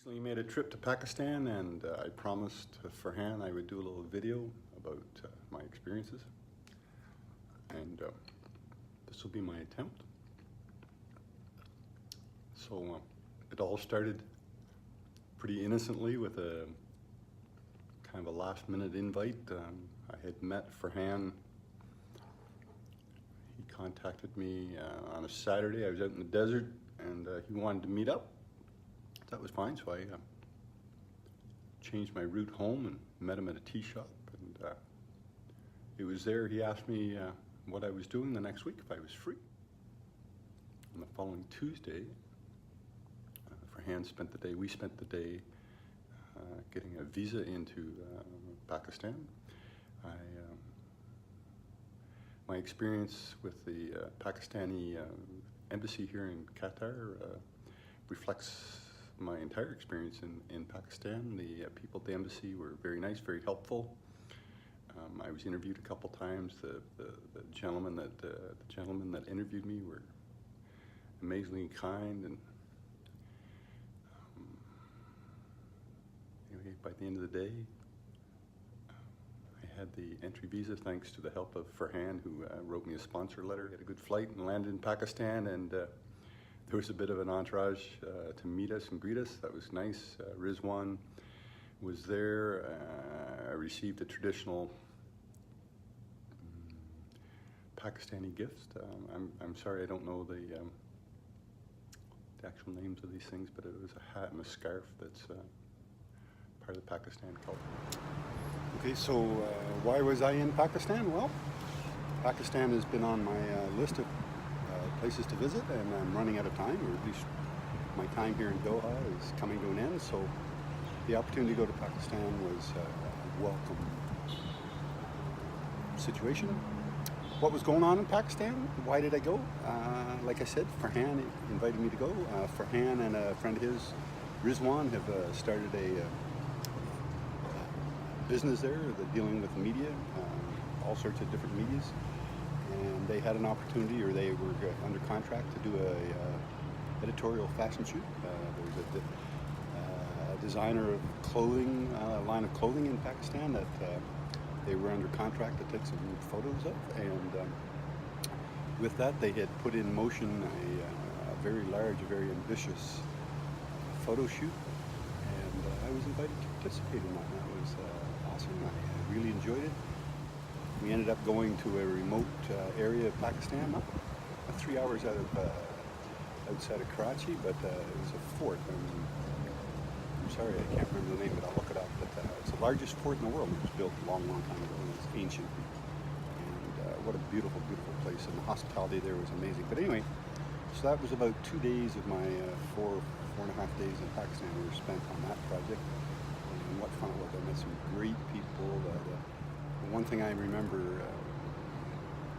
Recently made a trip to Pakistan, and I promised Farhan I would do a little video about my experiences, and this will be my attempt. So it all started pretty innocently with a kind of a last minute invite. I had met Farhan. He contacted me on a Saturday. I was out in the desert, and he wanted to meet up. That was fine, so I changed my route home and met him at a tea shop, and it was there he asked me what I was doing the next week, if I was free. On the following Tuesday, Farhan spent the day, we spent the day getting a visa into Pakistan. My experience with the Pakistani embassy here in Qatar reflects my entire experience in Pakistan. The people at the embassy were very nice, very helpful. I was interviewed a couple times. The gentlemen that interviewed me were amazingly kind, and anyway, by the end of the day, I had the entry visa thanks to the help of Farhan, who wrote me a sponsor letter. I had a good flight and landed in Pakistan, and there was a bit of an entourage to meet us and greet us. That was nice. Rizwan was there. I received a traditional Pakistani gift. I'm sorry, I don't know the actual names of these things, but it was a hat and a scarf that's part of the Pakistan culture. Okay, so why was I in Pakistan? Well, Pakistan has been on my list of places to visit, and I'm running out of time, or at least my time here in Doha is coming to an end, so the opportunity to go to Pakistan was a welcome situation. What was going on in Pakistan? Why did I go? Like I said, Farhan invited me to go. Farhan and a friend of his, Rizwan, have started a business there. They're dealing with media, all sorts of different medias. And they had an opportunity, or they were under contract to do a editorial fashion shoot. There was a designer of clothing, a line of clothing in Pakistan that they were under contract to take some photos of. And with that, they had put in motion a very large, a very ambitious photo shoot. And I was invited to participate in that. That was awesome. I really enjoyed it. We ended up going to a remote area of Pakistan, 3 hours outside of Karachi, but it was a fort. I'm sorry, I can't remember the name, but I'll look it up. But it's the largest fort in the world. It was built a long, long time ago, and it's ancient. And what a beautiful, beautiful place. And the hospitality there was amazing. But anyway, so that was about 2 days of my four and a half days in Pakistan were spent on that project. And what fun it was. I met some great people. One thing I remember,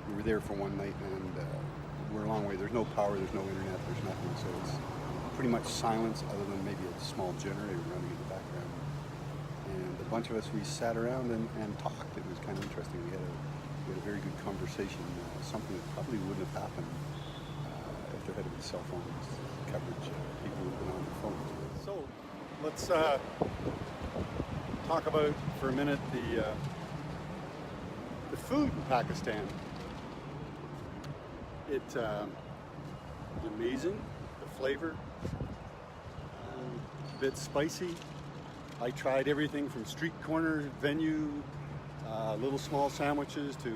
we were there for one night, and we're a long way. There's no power, there's no internet, there's nothing, so it's pretty much silence other than maybe a small generator running in the background. And a bunch of us, we sat around and talked. It was kind of interesting. We had a very good conversation, something that probably wouldn't have happened if there had been cell phones coverage. People would have been on their phones. So let's talk about for a minute the food in Pakistan. It's amazing, the flavor, a bit spicy. I tried everything from street corner venue, little small sandwiches, to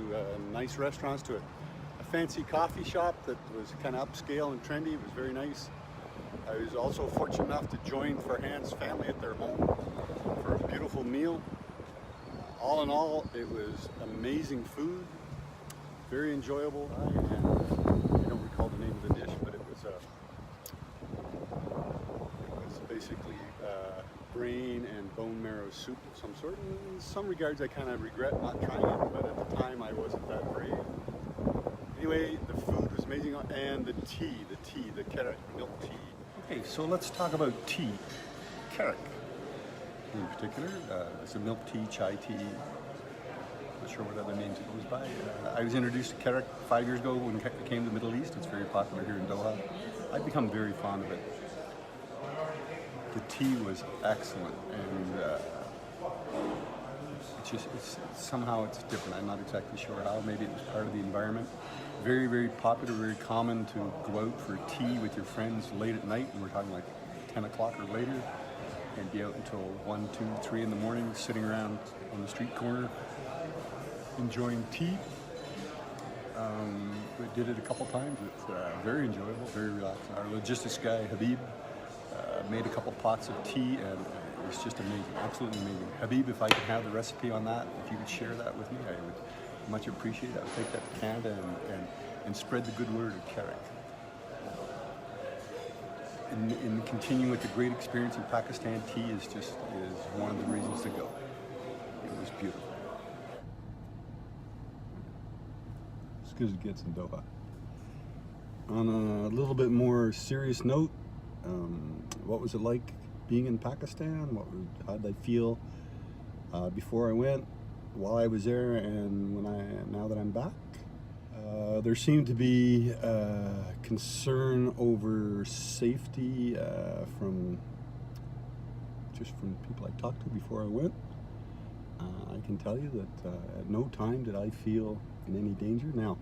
nice restaurants, to a fancy coffee shop that was kind of upscale and trendy. It was very nice. I was also fortunate enough to join Farhan's family at their home for a beautiful meal. All in all, it was amazing food, very enjoyable. I don't recall the name of the dish, but it was basically brain and bone marrow soup of some sort. In some regards, I kind of regret not trying it, but at the time, I wasn't that brave. Anyway, the food was amazing, and the Karak milk tea. Okay, so let's talk about tea. Karak, in particular, it's a milk tea, chai tea. Not sure what other names it goes by. I was introduced to Karak 5 years ago when it came to the Middle East. It's very popular here in Doha. I've become very fond of it. The tea was excellent, and somehow it's different. I'm not exactly sure how. Maybe it was part of the environment. Very, very popular, very common to go out for tea with your friends late at night, and we're talking like 10 o'clock or later, and be out until 1, 2, 3 in the morning, sitting around on the street corner, enjoying tea. We did it a couple times. It's very enjoyable, very relaxing. Our logistics guy, Habib, made a couple pots of tea, and it was just amazing, absolutely amazing. Habib, if I could have the recipe on that, if you could share that with me, I would much appreciate it. I would take that to Canada and spread the good word of Karachi. In continuing with the great experience in Pakistan, tea is one of the reasons to go. It was beautiful. As good as it gets in Doha. On a little bit more serious note, what was it like being in Pakistan? How did I feel before I went, while I was there, and now that I'm back? There seemed to be concern over safety from people I talked to before I went. I can tell you that at no time did I feel in any danger. Now,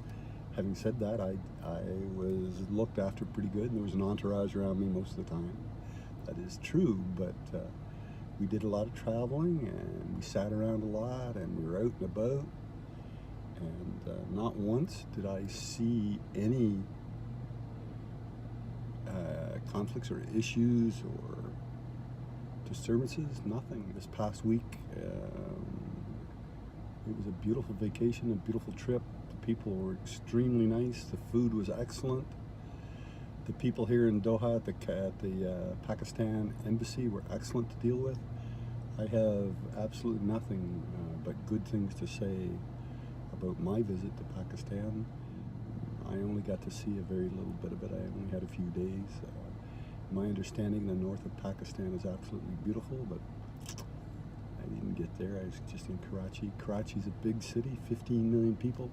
having said that, I was looked after pretty good, and there was an entourage around me most of the time. That is true, but we did a lot of traveling, and we sat around a lot, and we were out and about, and not once did I see any conflicts or issues or disturbances, nothing. This past week, it was a beautiful vacation, a beautiful trip. The people were extremely nice. The food was excellent. The people here in Doha at the Pakistan embassy were excellent to deal with. I have absolutely nothing but good things to say about my visit to Pakistan. I only got to see a very little bit of it. I only had a few days. My understanding, the north of Pakistan is absolutely beautiful, but I didn't get there. I was just in Karachi. Karachi's a big city, 15 million people.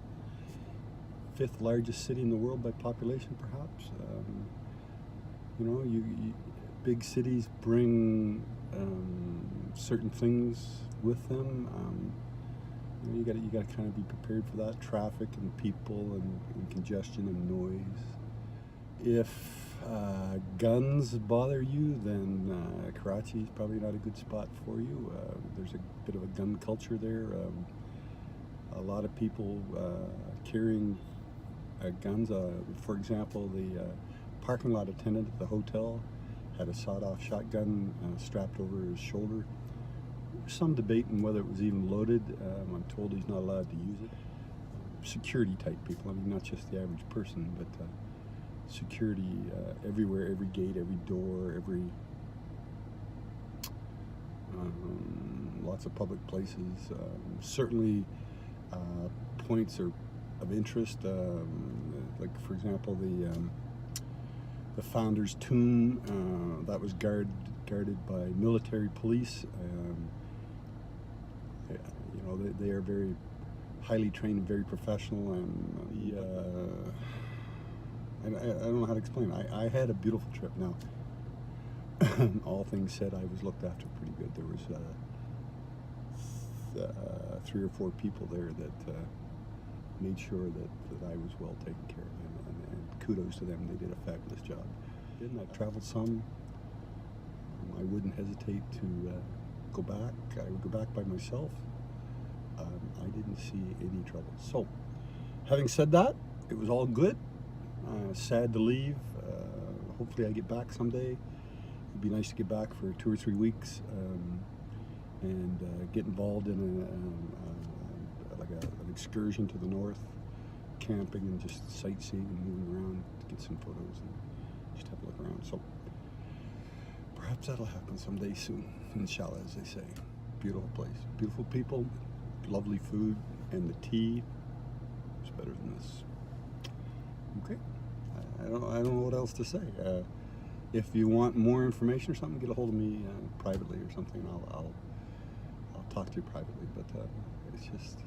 5th largest city in the world by population, perhaps. You know, big cities bring certain things with them. You know, you got to kind of be prepared for that. Traffic and people and congestion and noise. If guns bother you, then Karachi is probably not a good spot for you. There's a bit of a gun culture there. A lot of people carrying guns. For example, the parking lot attendant at the hotel had a sawed-off shotgun strapped over his shoulder. There's some debate on whether it was even loaded. I'm told he's not allowed to use it. Security type people, I mean, not just the average person, but security everywhere, every gate, every door, lots of public places. Certainly points of interest, like for example the founder's tomb that was guarded by military police. You know, they are very highly trained and very professional, and I don't know how to explain it. I had a beautiful trip. Now, all things said, I was looked after pretty good. There was 3 or 4 people there that made sure that I was well taken care of, and kudos to them. They did a fabulous job. I traveled some. I wouldn't hesitate to go back. I would go back by myself. I didn't see any trouble. So, having said that, it was all good. Sad to leave. Hopefully I get back someday. It'd be nice to get back for 2 or 3 weeks and get involved in an excursion to the north, camping and just sightseeing and moving around to get some photos and just have a look around. So perhaps that'll happen someday soon, inshallah, as they say. Beautiful place, beautiful people, lovely food, and the tea is better than this. Okay, I don't know what else to say. If you want more information or something, get a hold of me privately or something. I'll talk to you privately. But it's just,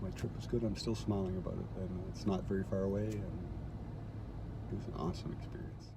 my trip was good. I'm still smiling about it, and it's not very far away, and it was an awesome experience.